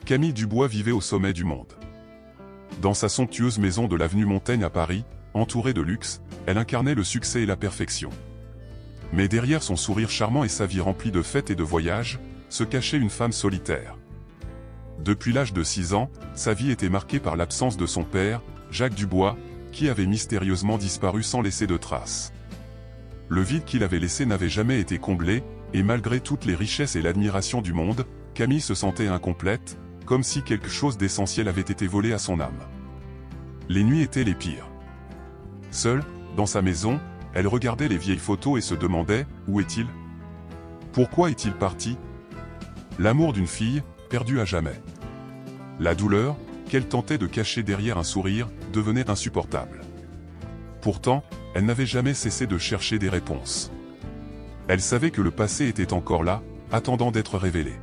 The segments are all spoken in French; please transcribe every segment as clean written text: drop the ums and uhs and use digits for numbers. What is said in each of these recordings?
Camille Dubois vivait au sommet du monde. Dans sa somptueuse maison de l'avenue Montaigne à Paris, entourée de luxe, elle incarnait le succès et la perfection. Mais derrière son sourire charmant et sa vie remplie de fêtes et de voyages, se cachait une femme solitaire. Depuis l'âge de 6 ans, sa vie était marquée par l'absence de son père, Jacques Dubois, qui avait mystérieusement disparu sans laisser de traces. Le vide qu'il avait laissé n'avait jamais été comblé, et malgré toutes les richesses et l'admiration du monde, Camille se sentait incomplète, comme si quelque chose d'essentiel avait été volé à son âme. Les nuits étaient les pires. Seule, dans sa maison, elle regardait les vieilles photos et se demandait « Où est-il ? Pourquoi est-il parti ?» L'amour d'une fille, perdue à jamais. La douleur, qu'elle tentait de cacher derrière un sourire, devenait insupportable. Pourtant, elle n'avait jamais cessé de chercher des réponses. Elle savait que le passé était encore là, attendant d'être révélé.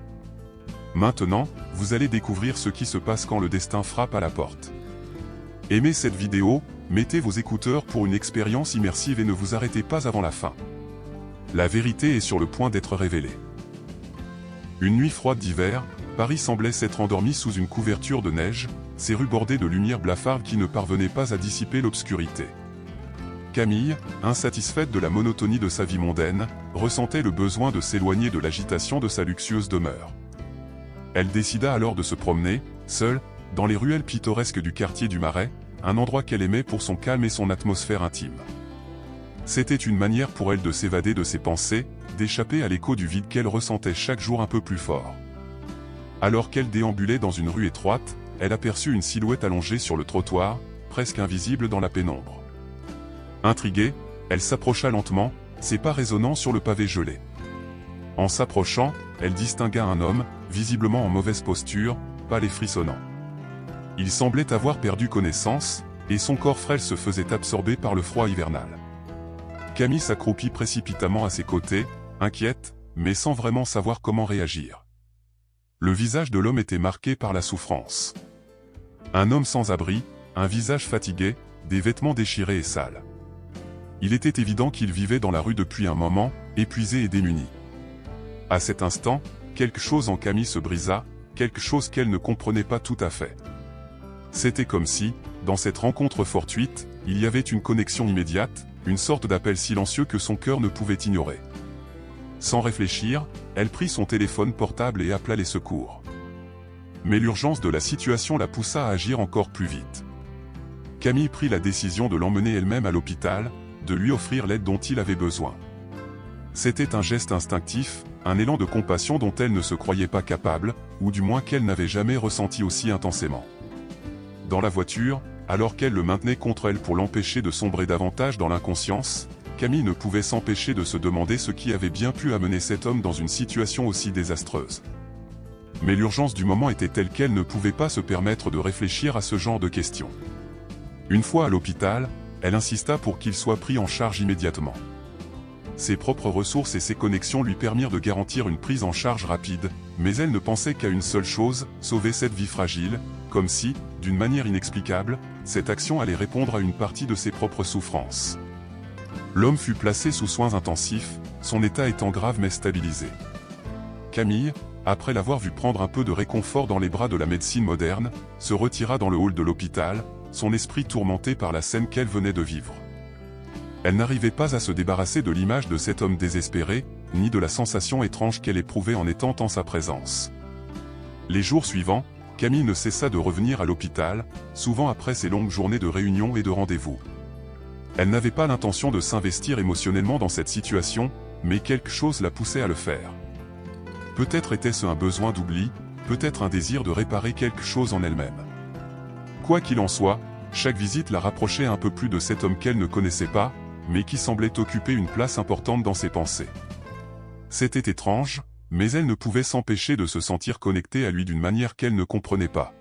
Maintenant, vous allez découvrir ce qui se passe quand le destin frappe à la porte. Aimez cette vidéo, mettez vos écouteurs pour une expérience immersive et ne vous arrêtez pas avant la fin. La vérité est sur le point d'être révélée. Une nuit froide d'hiver, Paris semblait s'être endormi sous une couverture de neige, ses rues bordées de lumière blafarde qui ne parvenaient pas à dissiper l'obscurité. Camille, insatisfaite de la monotonie de sa vie mondaine, ressentait le besoin de s'éloigner de l'agitation de sa luxueuse demeure. Elle décida alors de se promener, seule, dans les ruelles pittoresques du quartier du Marais, un endroit qu'elle aimait pour son calme et son atmosphère intime. C'était une manière pour elle de s'évader de ses pensées, d'échapper à l'écho du vide qu'elle ressentait chaque jour un peu plus fort. Alors qu'elle déambulait dans une rue étroite, elle aperçut une silhouette allongée sur le trottoir, presque invisible dans la pénombre. Intriguée, elle s'approcha lentement, ses pas résonnant sur le pavé gelé. En s'approchant, elle distingua un homme, visiblement en mauvaise posture, pâle et frissonnant. Il semblait avoir perdu connaissance, et son corps frêle se faisait absorber par le froid hivernal. Camille s'accroupit précipitamment à ses côtés, inquiète, mais sans vraiment savoir comment réagir. Le visage de l'homme était marqué par la souffrance. Un homme sans abri, un visage fatigué, des vêtements déchirés et sales. Il était évident qu'il vivait dans la rue depuis un moment, épuisé et démuni. À cet instant, quelque chose en Camille se brisa, quelque chose qu'elle ne comprenait pas tout à fait. C'était comme si, dans cette rencontre fortuite, il y avait une connexion immédiate, une sorte d'appel silencieux que son cœur ne pouvait ignorer. Sans réfléchir, elle prit son téléphone portable et appela les secours. Mais l'urgence de la situation la poussa à agir encore plus vite. Camille prit la décision de l'emmener elle-même à l'hôpital, de lui offrir l'aide dont il avait besoin. C'était un geste instinctif, un élan de compassion dont elle ne se croyait pas capable, ou du moins qu'elle n'avait jamais ressenti aussi intensément. Dans la voiture, alors qu'elle le maintenait contre elle pour l'empêcher de sombrer davantage dans l'inconscience, Camille ne pouvait s'empêcher de se demander ce qui avait bien pu amener cet homme dans une situation aussi désastreuse. Mais l'urgence du moment était telle qu'elle ne pouvait pas se permettre de réfléchir à ce genre de questions. Une fois à l'hôpital, elle insista pour qu'il soit pris en charge immédiatement. Ses propres ressources et ses connexions lui permirent de garantir une prise en charge rapide, mais elle ne pensait qu'à une seule chose, sauver cette vie fragile, comme si, d'une manière inexplicable, cette action allait répondre à une partie de ses propres souffrances. L'homme fut placé sous soins intensifs, son état étant grave mais stabilisé. Camille, après l'avoir vu prendre un peu de réconfort dans les bras de la médecine moderne, se retira dans le hall de l'hôpital, son esprit tourmenté par la scène qu'elle venait de vivre. Elle n'arrivait pas à se débarrasser de l'image de cet homme désespéré, ni de la sensation étrange qu'elle éprouvait en étant en sa présence. Les jours suivants, Camille ne cessa de revenir à l'hôpital, souvent après ses longues journées de réunions et de rendez-vous. Elle n'avait pas l'intention de s'investir émotionnellement dans cette situation, mais quelque chose la poussait à le faire. Peut-être était-ce un besoin d'oubli, peut-être un désir de réparer quelque chose en elle-même. Quoi qu'il en soit, chaque visite la rapprochait un peu plus de cet homme qu'elle ne connaissait pas, mais qui semblait occuper une place importante dans ses pensées. C'était étrange, mais elle ne pouvait s'empêcher de se sentir connectée à lui d'une manière qu'elle ne comprenait pas.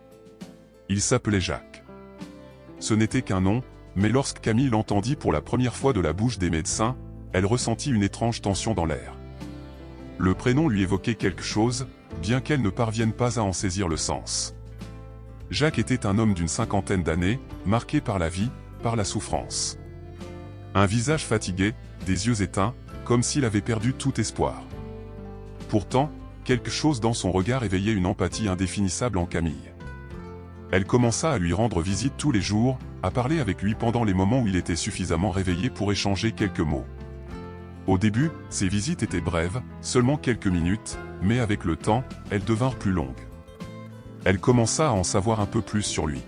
Il s'appelait Jacques. Ce n'était qu'un nom, mais lorsque Camille l'entendit pour la première fois de la bouche des médecins, elle ressentit une étrange tension dans l'air. Le prénom lui évoquait quelque chose, bien qu'elle ne parvienne pas à en saisir le sens. Jacques était un homme d'une 50aine d'années, marqué par la vie, par la souffrance. Un visage fatigué, des yeux éteints, comme s'il avait perdu tout espoir. Pourtant, quelque chose dans son regard éveillait une empathie indéfinissable en Camille. Elle commença à lui rendre visite tous les jours, à parler avec lui pendant les moments où il était suffisamment réveillé pour échanger quelques mots. Au début, ces visites étaient brèves, seulement quelques minutes, mais avec le temps, elles devinrent plus longues. Elle commença à en savoir un peu plus sur lui.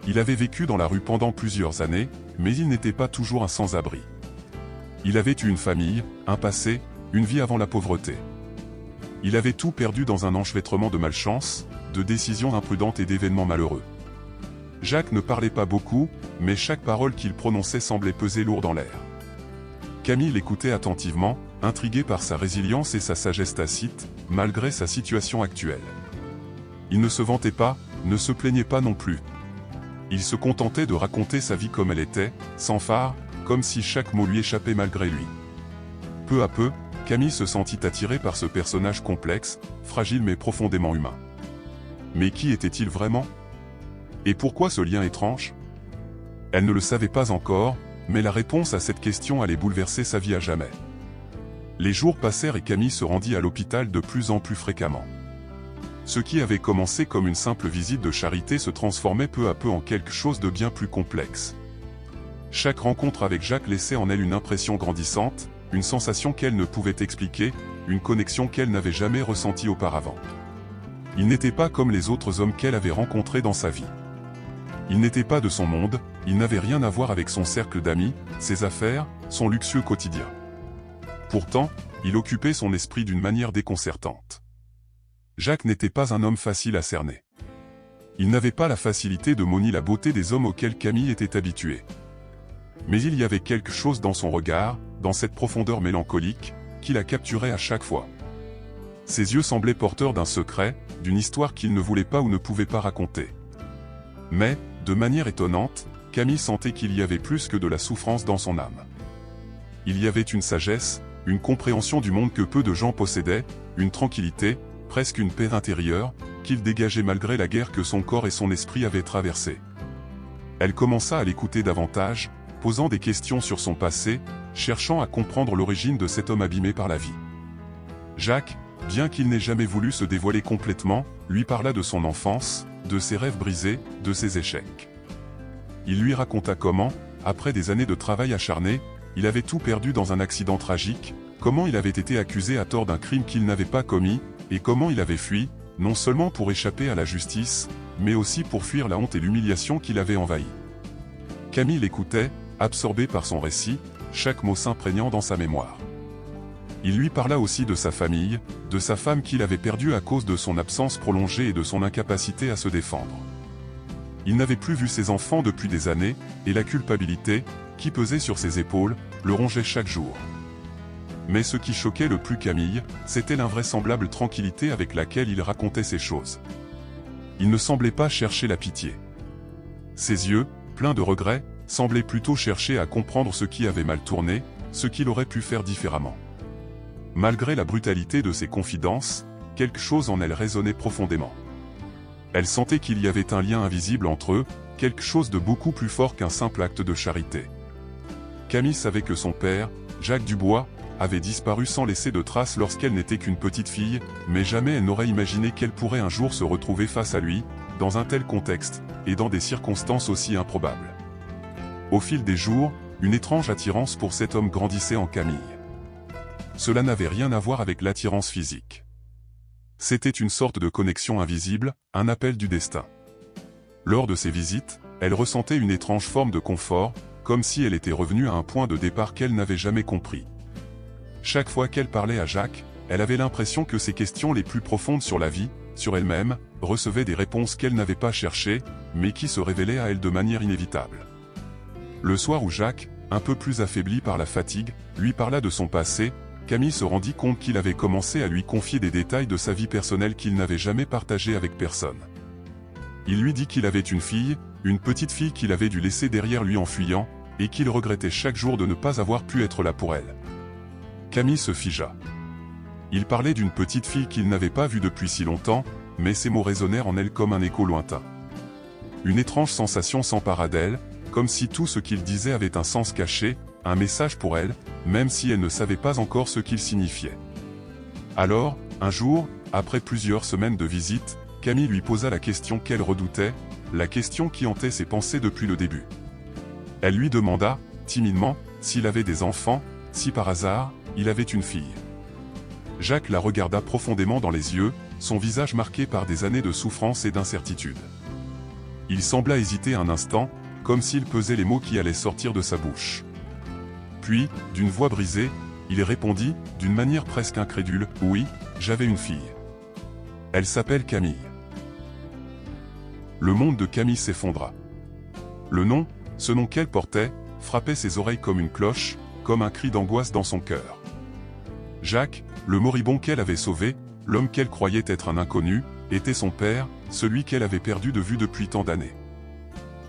Il avait vécu dans la rue pendant plusieurs années, mais il n'était pas toujours un sans-abri. Il avait eu une famille, un passé, une vie avant la pauvreté. Il avait tout perdu dans un enchevêtrement de malchance, de décisions imprudentes et d'événements malheureux. Jacques ne parlait pas beaucoup, mais chaque parole qu'il prononçait semblait peser lourd dans l'air. Camille l'écoutait attentivement, intriguée par sa résilience et sa sagesse tacite, malgré sa situation actuelle. Il ne se vantait pas, ne se plaignait pas non plus. Il se contentait de raconter sa vie comme elle était, sans phare, comme si chaque mot lui échappait malgré lui. Peu à peu, Camille se sentit attirée par ce personnage complexe, fragile mais profondément humain. Mais qui était-il vraiment? Et pourquoi ce lien étrange? Elle ne le savait pas encore, mais la réponse à cette question allait bouleverser sa vie à jamais. Les jours passèrent et Camille se rendit à l'hôpital de plus en plus fréquemment. Ce qui avait commencé comme une simple visite de charité se transformait peu à peu en quelque chose de bien plus complexe. Chaque rencontre avec Jacques laissait en elle une impression grandissante, une sensation qu'elle ne pouvait expliquer, une connexion qu'elle n'avait jamais ressentie auparavant. Il n'était pas comme les autres hommes qu'elle avait rencontrés dans sa vie. Il n'était pas de son monde, il n'avait rien à voir avec son cercle d'amis, ses affaires, son luxueux quotidien. Pourtant, il occupait son esprit d'une manière déconcertante. Jacques n'était pas un homme facile à cerner. Il n'avait pas la facilité de manier la beauté des hommes auxquels Camille était habituée. Mais il y avait quelque chose dans son regard, dans cette profondeur mélancolique, qui la capturait à chaque fois. Ses yeux semblaient porteurs d'un secret, d'une histoire qu'il ne voulait pas ou ne pouvait pas raconter. Mais, de manière étonnante, Camille sentait qu'il y avait plus que de la souffrance dans son âme. Il y avait une sagesse, une compréhension du monde que peu de gens possédaient, une tranquillité, presque une paix intérieure, qu'il dégageait malgré la guerre que son corps et son esprit avaient traversée. Elle commença à l'écouter davantage, posant des questions sur son passé, cherchant à comprendre l'origine de cet homme abîmé par la vie. Jacques, bien qu'il n'ait jamais voulu se dévoiler complètement, lui parla de son enfance, de ses rêves brisés, de ses échecs. Il lui raconta comment, après des années de travail acharné, il avait tout perdu dans un accident tragique, comment il avait été accusé à tort d'un crime qu'il n'avait pas commis, et comment il avait fui, non seulement pour échapper à la justice, mais aussi pour fuir la honte et l'humiliation qui l'avaient envahi. Camille l'écoutait, absorbé par son récit, chaque mot s'imprégnant dans sa mémoire. Il lui parla aussi de sa famille, de sa femme qu'il avait perdue à cause de son absence prolongée et de son incapacité à se défendre. Il n'avait plus vu ses enfants depuis des années, et la culpabilité, qui pesait sur ses épaules, le rongeait chaque jour. Mais ce qui choquait le plus Camille, c'était l'invraisemblable tranquillité avec laquelle il racontait ces choses. Il ne semblait pas chercher la pitié. Ses yeux, pleins de regrets, semblaient plutôt chercher à comprendre ce qui avait mal tourné, ce qu'il aurait pu faire différemment. Malgré la brutalité de ses confidences, quelque chose en elle résonnait profondément. Elle sentait qu'il y avait un lien invisible entre eux, quelque chose de beaucoup plus fort qu'un simple acte de charité. Camille savait que son père, Jacques Dubois, avait disparu sans laisser de traces lorsqu'elle n'était qu'une petite fille, mais jamais elle n'aurait imaginé qu'elle pourrait un jour se retrouver face à lui, dans un tel contexte, et dans des circonstances aussi improbables. Au fil des jours, une étrange attirance pour cet homme grandissait en Camille. Cela n'avait rien à voir avec l'attirance physique. C'était une sorte de connexion invisible, un appel du destin. Lors de ses visites, elle ressentait une étrange forme de confort, comme si elle était revenue à un point de départ qu'elle n'avait jamais compris. Chaque fois qu'elle parlait à Jacques, elle avait l'impression que ses questions les plus profondes sur la vie, sur elle-même, recevaient des réponses qu'elle n'avait pas cherchées, mais qui se révélaient à elle de manière inévitable. Le soir où Jacques, un peu plus affaibli par la fatigue, lui parla de son passé, Camille se rendit compte qu'il avait commencé à lui confier des détails de sa vie personnelle qu'il n'avait jamais partagés avec personne. Il lui dit qu'il avait une petite fille qu'il avait dû laisser derrière lui en fuyant, et qu'il regrettait chaque jour de ne pas avoir pu être là pour elle. Camille se figea. Il parlait d'une petite fille qu'il n'avait pas vue depuis si longtemps, mais ces mots résonnèrent en elle comme un écho lointain. Une étrange sensation s'empara d'elle, comme si tout ce qu'il disait avait un sens caché, un message pour elle, même si elle ne savait pas encore ce qu'il signifiait. Alors, Un jour, après plusieurs semaines de visite, Camille lui posa la question qu'elle redoutait, la question qui hantait ses pensées depuis le début. Elle lui demanda, timidement, s'il avait des enfants, si par hasard, il avait une fille. Jacques la regarda profondément dans les yeux, son visage marqué par des années de souffrance et d'incertitude. Il sembla hésiter un instant, comme s'il pesait les mots qui allaient sortir de sa bouche. Puis, d'une voix brisée, il répondit, d'une manière presque incrédule, « Oui, j'avais une fille. Elle s'appelle Camille. » Le monde de Camille s'effondra. Le nom, ce nom qu'elle portait, frappait ses oreilles comme une cloche, comme un cri d'angoisse dans son cœur. Jacques, le moribond qu'elle avait sauvé, l'homme qu'elle croyait être un inconnu, était son père, celui qu'elle avait perdu de vue depuis tant d'années.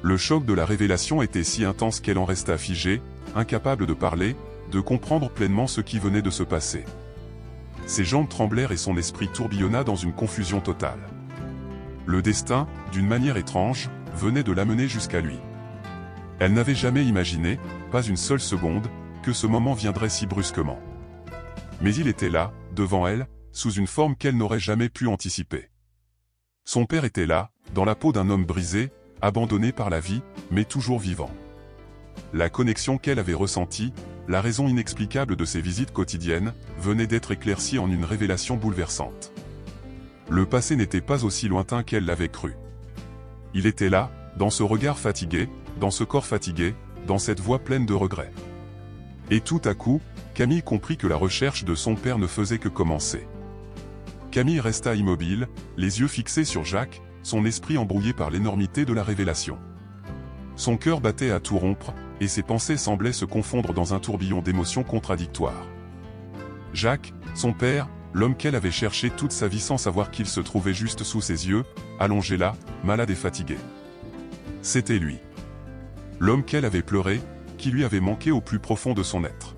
Le choc de la révélation était si intense qu'elle en resta figée, incapable de parler, de comprendre pleinement ce qui venait de se passer. Ses jambes tremblèrent et son esprit tourbillonna dans une confusion totale. Le destin, d'une manière étrange, venait de l'amener jusqu'à lui. Elle n'avait jamais imaginé, pas une seule seconde, que ce moment viendrait si brusquement. Mais il était là, devant elle, sous une forme qu'elle n'aurait jamais pu anticiper. Son père était là, dans la peau d'un homme brisé, abandonné par la vie, mais toujours vivant. La connexion qu'elle avait ressentie, la raison inexplicable de ses visites quotidiennes, venait d'être éclaircie en une révélation bouleversante. Le passé n'était pas aussi lointain qu'elle l'avait cru. Il était là, dans ce regard fatigué, dans ce corps fatigué, dans cette voix pleine de regrets. Et tout à coup, Camille comprit que la recherche de son père ne faisait que commencer. Camille resta immobile, les yeux fixés sur Jacques, son esprit embrouillé par l'énormité de la révélation. Son cœur battait à tout rompre, et ses pensées semblaient se confondre dans un tourbillon d'émotions contradictoires. Jacques, son père, l'homme qu'elle avait cherché toute sa vie sans savoir qu'il se trouvait juste sous ses yeux, allongé là, malade et fatigué. C'était lui. L'homme qu'elle avait pleuré, qui lui avait manqué au plus profond de son être.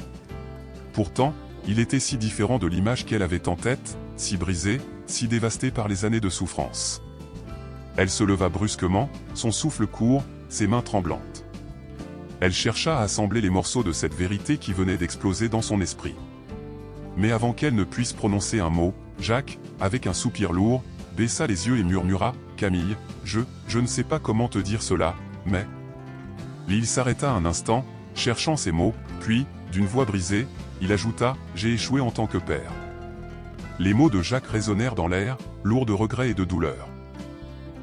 Pourtant, il était si différent de l'image qu'elle avait en tête, si brisé, si dévasté par les années de souffrance. Elle se leva brusquement, son souffle court, ses mains tremblantes. Elle chercha à assembler les morceaux de cette vérité qui venait d'exploser dans son esprit. Mais avant qu'elle ne puisse prononcer un mot, Jacques, avec un soupir lourd, baissa les yeux et murmura, « Camille, je ne sais pas comment te dire cela, mais... » Il s'arrêta un instant, cherchant ses mots, puis, d'une voix brisée, il ajouta, « J'ai échoué en tant que père. » Les mots de Jacques résonnèrent dans l'air, lourds de regrets et de douleur.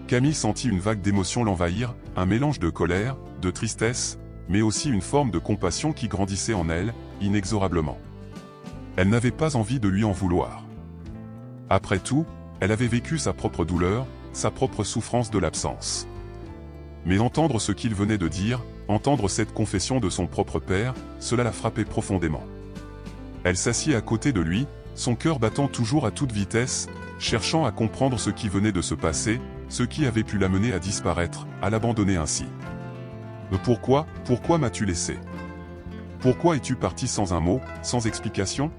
Camille sentit une vague d'émotions l'envahir, un mélange de colère, de tristesse, mais aussi une forme de compassion qui grandissait en elle, inexorablement. Elle n'avait pas envie de lui en vouloir. Après tout, elle avait vécu sa propre douleur, sa propre souffrance de l'absence. Mais entendre ce qu'il venait de dire, entendre cette confession de son propre père, cela la frappait profondément. Elle s'assit à côté de lui, son cœur battant toujours à toute vitesse, cherchant à comprendre ce qui venait de se passer, ce qui avait pu l'amener à disparaître, à l'abandonner ainsi. Pourquoi m'as-tu laissé? Pourquoi es-tu parti sans un mot, sans explication?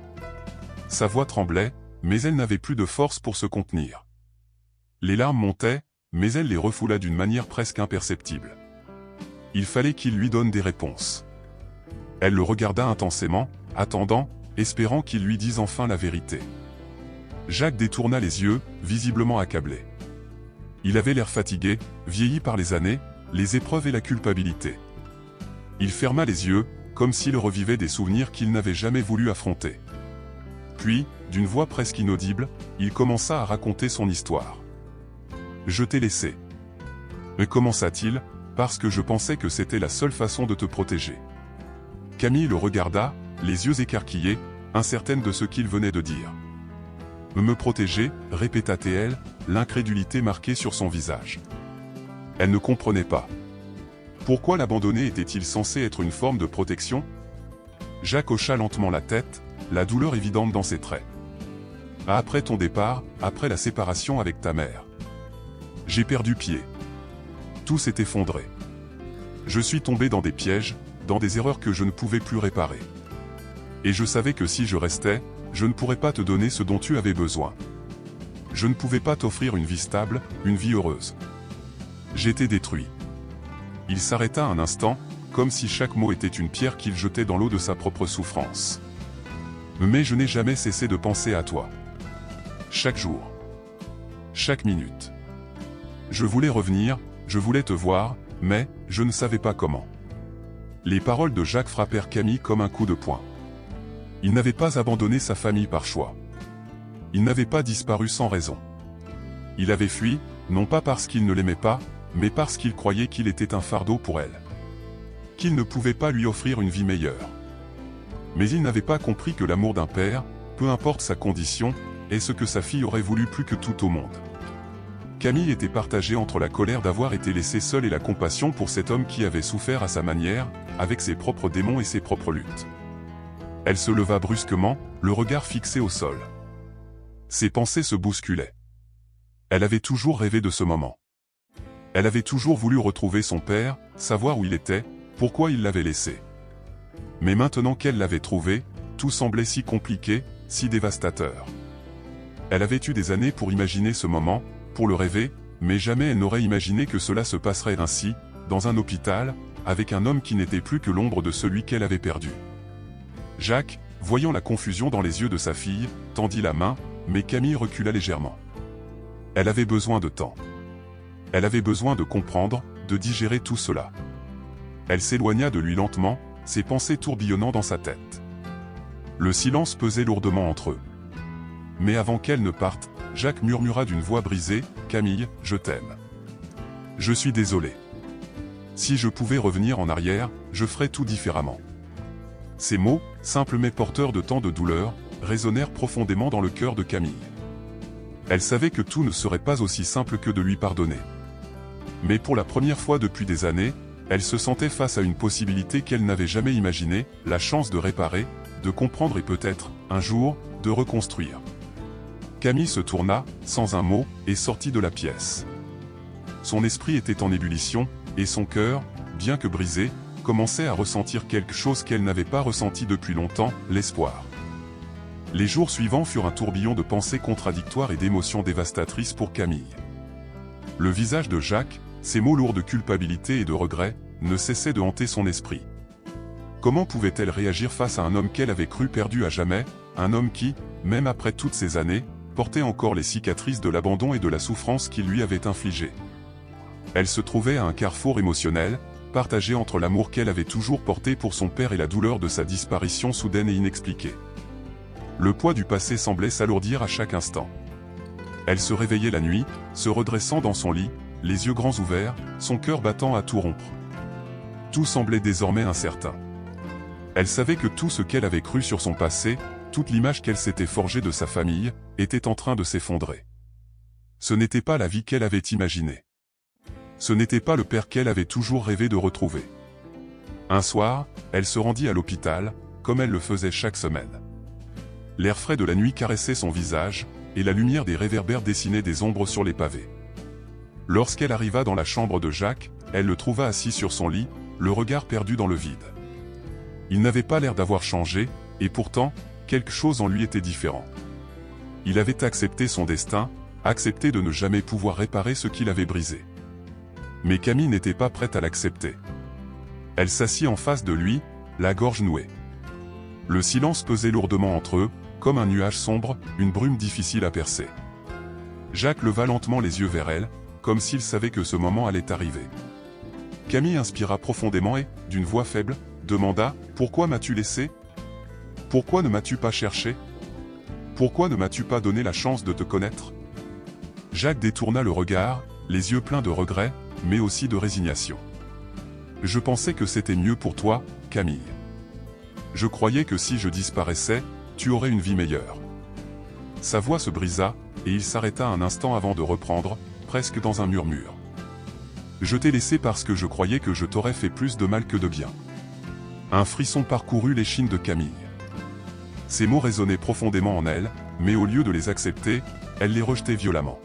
Sa voix tremblait, mais elle n'avait plus de force pour se contenir. Les larmes montaient, mais elle les refoula d'une manière presque imperceptible. Il fallait qu'il lui donne des réponses. Elle le regarda intensément, attendant, espérant qu'il lui dise enfin la vérité. Jacques détourna les yeux, visiblement accablé. Il avait l'air fatigué, vieilli par les années, les épreuves et la culpabilité. Il ferma les yeux, comme s'il revivait des souvenirs qu'il n'avait jamais voulu affronter. Puis, d'une voix presque inaudible, il commença à raconter son histoire. « Je t'ai laissé. » Mais commença-t-il, parce que je pensais que c'était la seule façon de te protéger. Camille le regarda, les yeux écarquillés, incertaine de ce qu'il venait de dire. « Me protéger » répéta-t-elle, l'incrédulité marquée sur son visage. Elle ne comprenait pas. Pourquoi l'abandonner était-il censé être une forme de protection? Jacques hocha lentement la tête, la douleur évidente dans ses traits. « Après ton départ, après la séparation avec ta mère. J'ai perdu pied. Tout s'est effondré. Je suis tombé dans des pièges, dans des erreurs que je ne pouvais plus réparer. Et je savais que si je restais, je ne pourrais pas te donner ce dont tu avais besoin. Je ne pouvais pas t'offrir une vie stable, une vie heureuse. J'étais détruit. » Il s'arrêta un instant, comme si chaque mot était une pierre qu'il jetait dans l'eau de sa propre souffrance. « Mais je n'ai jamais cessé de penser à toi. chaque jour. Chaque minute. Je voulais revenir, je voulais te voir, mais je ne savais pas comment. Les paroles de Jacques frappèrent Camille comme un coup de poing. Il n'avait pas abandonné sa famille par choix. Il n'avait pas disparu sans raison. Il avait fui, non pas parce qu'il ne l'aimait pas, mais parce qu'il croyait qu'il était un fardeau pour elle. Qu'il ne pouvait pas lui offrir une vie meilleure. Mais il n'avait pas compris que l'amour d'un père, peu importe sa condition, est ce que sa fille aurait voulu plus que tout au monde. Camille était partagée entre la colère d'avoir été laissée seule et la compassion pour cet homme qui avait souffert à sa manière, avec ses propres démons et ses propres luttes. Elle se leva brusquement, le regard fixé au sol. Ses pensées se bousculaient. Elle avait toujours rêvé de ce moment. Elle avait toujours voulu retrouver son père, savoir où il était, pourquoi il l'avait laissé. Mais maintenant qu'elle l'avait trouvé, tout semblait si compliqué, si dévastateur. Elle avait eu des années pour imaginer ce moment, pour le rêver, mais jamais elle n'aurait imaginé que cela se passerait ainsi, dans un hôpital, avec un homme qui n'était plus que l'ombre de celui qu'elle avait perdu. Jacques, voyant la confusion dans les yeux de sa fille, tendit la main, mais Camille recula légèrement. Elle avait besoin de temps. Elle avait besoin de comprendre, de digérer tout cela. Elle s'éloigna de lui lentement, ses pensées tourbillonnant dans sa tête. Le silence pesait lourdement entre eux. Mais avant qu'elle ne parte, Jacques murmura d'une voix brisée, « Camille, je t'aime. Je suis désolé. Si je pouvais revenir en arrière, je ferais tout différemment. » Ces mots, simples mais porteurs de tant de douleur, résonnèrent profondément dans le cœur de Camille. Elle savait que tout ne serait pas aussi simple que de lui pardonner. Mais pour la première fois depuis des années, elle se sentait face à une possibilité qu'elle n'avait jamais imaginée, la chance de réparer, de comprendre et peut-être, un jour, de reconstruire. Camille se tourna, sans un mot, et sortit de la pièce. Son esprit était en ébullition, et son cœur, bien que brisé, commençait à ressentir quelque chose qu'elle n'avait pas ressenti depuis longtemps, l'espoir. Les jours suivants furent un tourbillon de pensées contradictoires et d'émotions dévastatrices pour Camille. Le visage de Jacques, ses mots lourds de culpabilité et de regret, ne cessaient de hanter son esprit. Comment pouvait-elle réagir face à un homme qu'elle avait cru perdu à jamais, un homme qui, même après toutes ces années, portait encore les cicatrices de l'abandon et de la souffrance qu'il lui avait infligée. Elle se trouvait à un carrefour émotionnel, partagé entre l'amour qu'elle avait toujours porté pour son père et la douleur de sa disparition soudaine et inexpliquée. Le poids du passé semblait s'alourdir à chaque instant. Elle se réveillait la nuit, se redressant dans son lit, les yeux grands ouverts, son cœur battant à tout rompre. Tout semblait désormais incertain. Elle savait que tout ce qu'elle avait cru sur son passé, toute l'image qu'elle s'était forgée de sa famille, était en train de s'effondrer. Ce n'était pas la vie qu'elle avait imaginée. Ce n'était pas le père qu'elle avait toujours rêvé de retrouver. Un soir, elle se rendit à l'hôpital, comme elle le faisait chaque semaine. L'air frais de la nuit caressait son visage, et la lumière des réverbères dessinait des ombres sur les pavés. Lorsqu'elle arriva dans la chambre de Jacques, elle le trouva assis sur son lit, le regard perdu dans le vide. Il n'avait pas l'air d'avoir changé, et pourtant, quelque chose en lui était différent. Il avait accepté son destin, accepté de ne jamais pouvoir réparer ce qu'il avait brisé. Mais Camille n'était pas prête à l'accepter. Elle s'assit en face de lui, la gorge nouée. Le silence pesait lourdement entre eux, comme un nuage sombre, une brume difficile à percer. Jacques leva lentement les yeux vers elle, comme s'il savait que ce moment allait arriver. Camille inspira profondément et, d'une voix faible, demanda « Pourquoi m'as-tu laissé ? Pourquoi ne m'as-tu pas cherché ? Pourquoi ne m'as-tu pas donné la chance de te connaître ?» Jacques détourna le regard, les yeux pleins de regret, mais aussi de résignation. « Je pensais que c'était mieux pour toi, Camille. Je croyais que si je disparaissais, tu aurais une vie meilleure. » Sa voix se brisa, et il s'arrêta un instant avant de reprendre, presque dans un murmure. « Je t'ai laissé parce que je croyais que je t'aurais fait plus de mal que de bien. » Un frisson parcourut l'échine de Camille. Ces mots résonnaient profondément en elle, mais au lieu de les accepter, elle les rejetait violemment.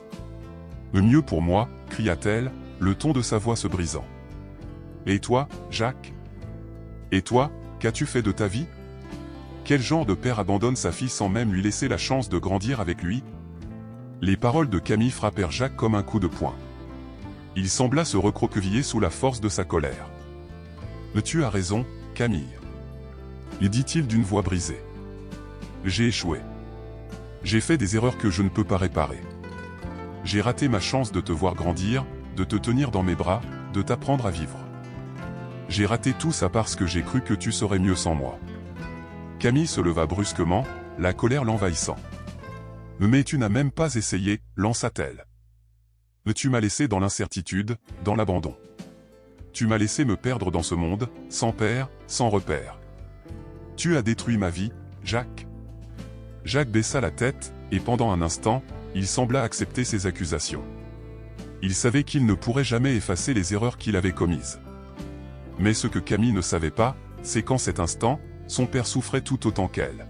« Le mieux pour moi, cria-t-elle, le ton de sa voix se brisant. Et toi, Jacques? Et toi, qu'as-tu fait de ta vie? Quel genre de père abandonne sa fille sans même lui laisser la chance de grandir avec lui? » Les paroles de Camille frappèrent Jacques comme un coup de poing. Il sembla se recroqueviller sous la force de sa colère. « Tu as raison, Camille. » lui dit-il d'une voix brisée. « J'ai échoué. J'ai fait des erreurs que je ne peux pas réparer. J'ai raté ma chance de te voir grandir, de te tenir dans mes bras, de t'apprendre à vivre. J'ai raté tout ça parce que j'ai cru que tu serais mieux sans moi. » Camille se leva brusquement, la colère l'envahissant. « Mais tu n'as même pas essayé, » lança-t-elle. « Mais tu m'as laissé dans l'incertitude, dans l'abandon. Tu m'as laissé me perdre dans ce monde, sans père, sans repère. Tu as détruit ma vie, Jacques. » Jacques baissa la tête, et pendant un instant, il sembla accepter ses accusations. Il savait qu'il ne pourrait jamais effacer les erreurs qu'il avait commises. Mais ce que Camille ne savait pas, c'est qu'en cet instant, son père souffrait tout autant qu'elle.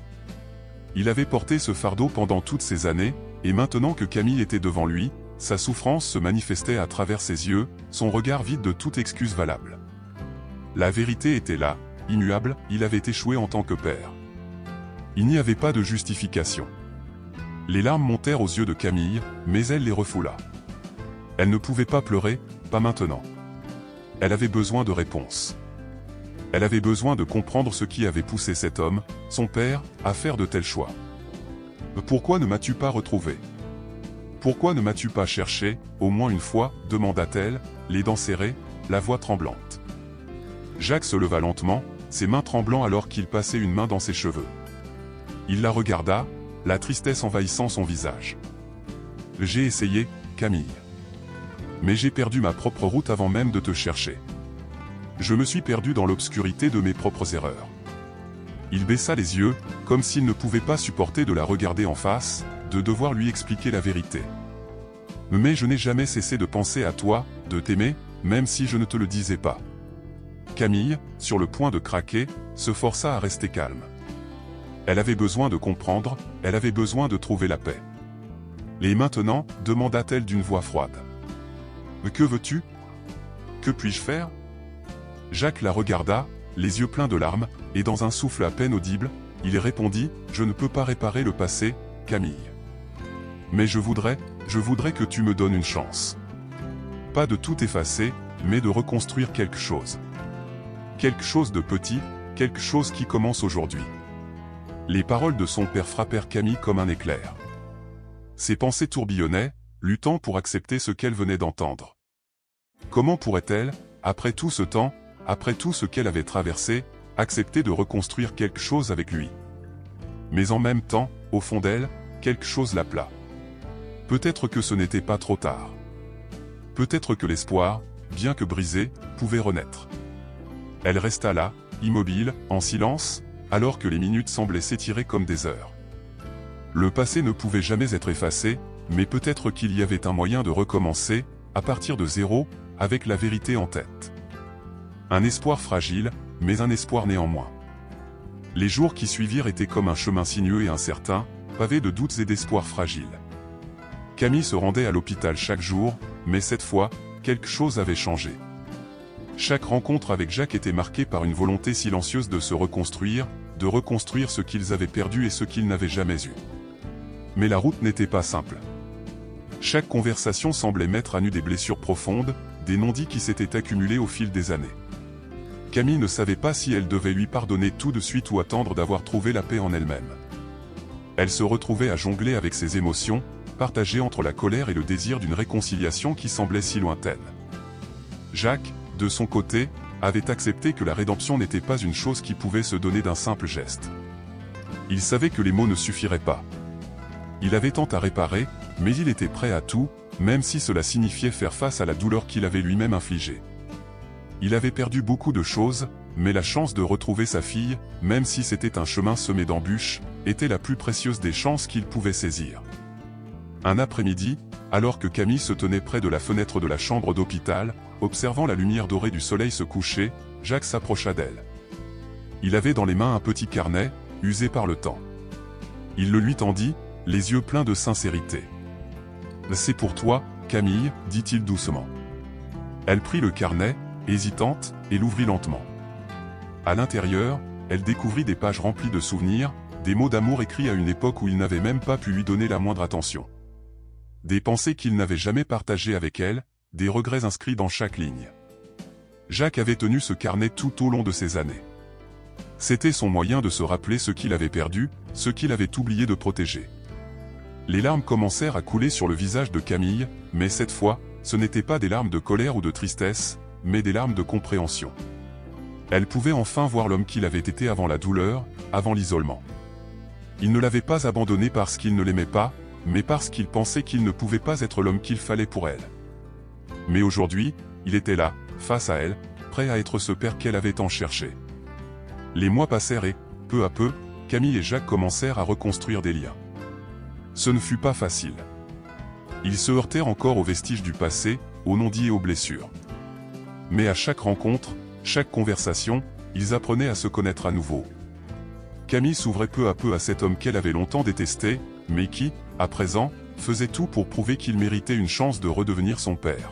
Il avait porté ce fardeau pendant toutes ces années, et maintenant que Camille était devant lui, sa souffrance se manifestait à travers ses yeux, son regard vide de toute excuse valable. La vérité était là, immuable, il avait échoué en tant que père. Il n'y avait pas de justification. Les larmes montèrent aux yeux de Camille, mais elle les refoula. Elle ne pouvait pas pleurer, pas maintenant. Elle avait besoin de réponses. Elle avait besoin de comprendre ce qui avait poussé cet homme, son père, à faire de tels choix. « Pourquoi ne m'as-tu pas retrouvé ? Pourquoi ne m'as-tu pas cherché, au moins une fois ?» demanda-t-elle, les dents serrées, la voix tremblante. Jacques se leva lentement, ses mains tremblant alors qu'il passait une main dans ses cheveux. Il la regarda, la tristesse envahissant son visage. « J'ai essayé, Camille. Mais j'ai perdu ma propre route avant même de te chercher. Je me suis perdu dans l'obscurité de mes propres erreurs. » Il baissa les yeux, comme s'il ne pouvait pas supporter de la regarder en face, de devoir lui expliquer la vérité. « Mais je n'ai jamais cessé de penser à toi, de t'aimer, même si je ne te le disais pas. » Camille, sur le point de craquer, se força à rester calme. Elle avait besoin de comprendre, elle avait besoin de trouver la paix. « Et maintenant ?» demanda-t-elle d'une voix froide. « Que veux-tu ? Que puis-je faire ?» Jacques la regarda, les yeux pleins de larmes, et dans un souffle à peine audible, il répondit « Je ne peux pas réparer le passé, Camille. Mais je voudrais que tu me donnes une chance. Pas de tout effacer, mais de reconstruire quelque chose. Quelque chose de petit, quelque chose qui commence aujourd'hui. » Les paroles de son père frappèrent Camille comme un éclair. Ses pensées tourbillonnaient, luttant pour accepter ce qu'elle venait d'entendre. Comment pourrait-elle, après tout ce temps, après tout ce qu'elle avait traversé, accepter de reconstruire quelque chose avec lui? Mais en même temps, au fond d'elle, quelque chose l'appela. Peut-être que ce n'était pas trop tard. Peut-être que l'espoir, bien que brisé, pouvait renaître. Elle resta là, immobile, en silence, alors que les minutes semblaient s'étirer comme des heures. Le passé ne pouvait jamais être effacé, mais peut-être qu'il y avait un moyen de recommencer, à partir de zéro, avec la vérité en tête. Un espoir fragile, mais un espoir néanmoins. Les jours qui suivirent étaient comme un chemin sinueux et incertain, pavé de doutes et d'espoirs fragiles. Camille se rendait à l'hôpital chaque jour, mais cette fois, quelque chose avait changé. Chaque rencontre avec Jacques était marquée par une volonté silencieuse de se reconstruire, de reconstruire ce qu'ils avaient perdu et ce qu'ils n'avaient jamais eu. Mais la route n'était pas simple. Chaque conversation semblait mettre à nu des blessures profondes, des non-dits qui s'étaient accumulés au fil des années. Camille ne savait pas si elle devait lui pardonner tout de suite ou attendre d'avoir trouvé la paix en elle-même. Elle se retrouvait à jongler avec ses émotions, partagées entre la colère et le désir d'une réconciliation qui semblait si lointaine. Jacques, de son côté, avait accepté que la rédemption n'était pas une chose qui pouvait se donner d'un simple geste. Il savait que les mots ne suffiraient pas. Il avait tant à réparer, mais il était prêt à tout, même si cela signifiait faire face à la douleur qu'il avait lui-même infligée. Il avait perdu beaucoup de choses, mais la chance de retrouver sa fille, même si c'était un chemin semé d'embûches, était la plus précieuse des chances qu'il pouvait saisir. Un après-midi, alors que Camille se tenait près de la fenêtre de la chambre d'hôpital, observant la lumière dorée du soleil se coucher, Jacques s'approcha d'elle. Il avait dans les mains un petit carnet, usé par le temps. Il le lui tendit, les yeux pleins de sincérité. « C'est pour toi, Camille, » dit-il doucement. Elle prit le carnet, hésitante, et l'ouvrit lentement. À l'intérieur, elle découvrit des pages remplies de souvenirs, des mots d'amour écrits à une époque où il n'avait même pas pu lui donner la moindre attention. Des pensées qu'il n'avait jamais partagées avec elle, des regrets inscrits dans chaque ligne. Jacques avait tenu ce carnet tout au long de ces années. C'était son moyen de se rappeler ce qu'il avait perdu, ce qu'il avait oublié de protéger. Les larmes commencèrent à couler sur le visage de Camille, mais cette fois, ce n'étaient pas des larmes de colère ou de tristesse, mais des larmes de compréhension. Elle pouvait enfin voir l'homme qu'il avait été avant la douleur, avant l'isolement. Il ne l'avait pas abandonné parce qu'il ne l'aimait pas, mais parce qu'il pensait qu'il ne pouvait pas être l'homme qu'il fallait pour elle. Mais aujourd'hui, il était là, face à elle, prêt à être ce père qu'elle avait tant cherché. Les mois passèrent et, peu à peu, Camille et Jacques commencèrent à reconstruire des liens. Ce ne fut pas facile. Ils se heurtèrent encore aux vestiges du passé, aux non-dits et aux blessures. Mais à chaque rencontre, chaque conversation, ils apprenaient à se connaître à nouveau. Camille s'ouvrait peu à peu à cet homme qu'elle avait longtemps détesté, mais qui, à présent, faisait tout pour prouver qu'il méritait une chance de redevenir son père.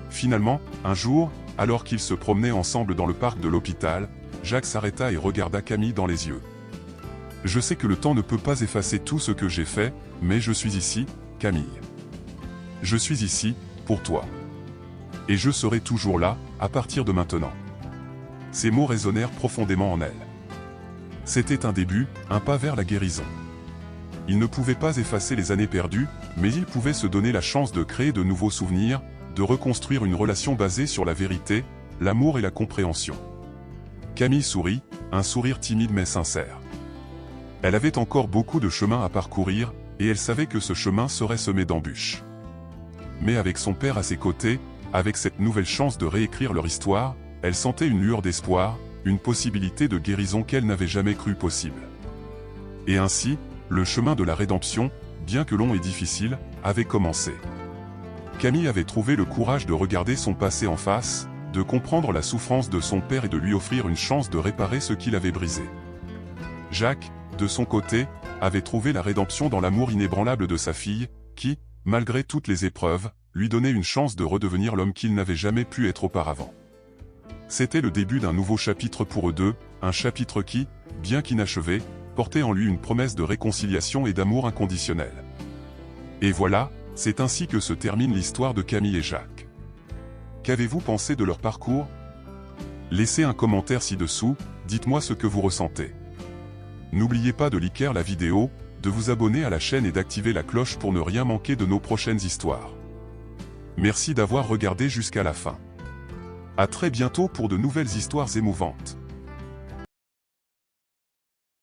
Finalement, un jour, alors qu'ils se promenaient ensemble dans le parc de l'hôpital, Jacques s'arrêta et regarda Camille dans les yeux. « Je sais que le temps ne peut pas effacer tout ce que j'ai fait, mais je suis ici, Camille. Je suis ici, pour toi. Et je serai toujours là, à partir de maintenant. » Ces mots résonnèrent profondément en elle. C'était un début, un pas vers la guérison. Il ne pouvait pas effacer les années perdues, mais il pouvait se donner la chance de créer de nouveaux souvenirs, de reconstruire une relation basée sur la vérité, l'amour et la compréhension. Camille sourit, un sourire timide mais sincère. Elle avait encore beaucoup de chemin à parcourir, et elle savait que ce chemin serait semé d'embûches. Mais avec son père à ses côtés, avec cette nouvelle chance de réécrire leur histoire, elle sentait une lueur d'espoir, une possibilité de guérison qu'elle n'avait jamais cru possible. Et ainsi, le chemin de la rédemption, bien que long et difficile, avait commencé. Camille avait trouvé le courage de regarder son passé en face, de comprendre la souffrance de son père et de lui offrir une chance de réparer ce qu'il avait brisé. Jacques, de son côté, avait trouvé la rédemption dans l'amour inébranlable de sa fille, qui, malgré toutes les épreuves, lui donnait une chance de redevenir l'homme qu'il n'avait jamais pu être auparavant. C'était le début d'un nouveau chapitre pour eux deux, un chapitre qui, bien qu'inachevé, portait en lui une promesse de réconciliation et d'amour inconditionnel. Et voilà, c'est ainsi que se termine l'histoire de Camille et Jacques. Qu'avez-vous pensé de leur parcours? Laissez un commentaire ci-dessous, dites-moi ce que vous ressentez. N'oubliez pas de liker la vidéo, de vous abonner à la chaîne et d'activer la cloche pour ne rien manquer de nos prochaines histoires. Merci d'avoir regardé jusqu'à la fin. À très bientôt pour de nouvelles histoires émouvantes.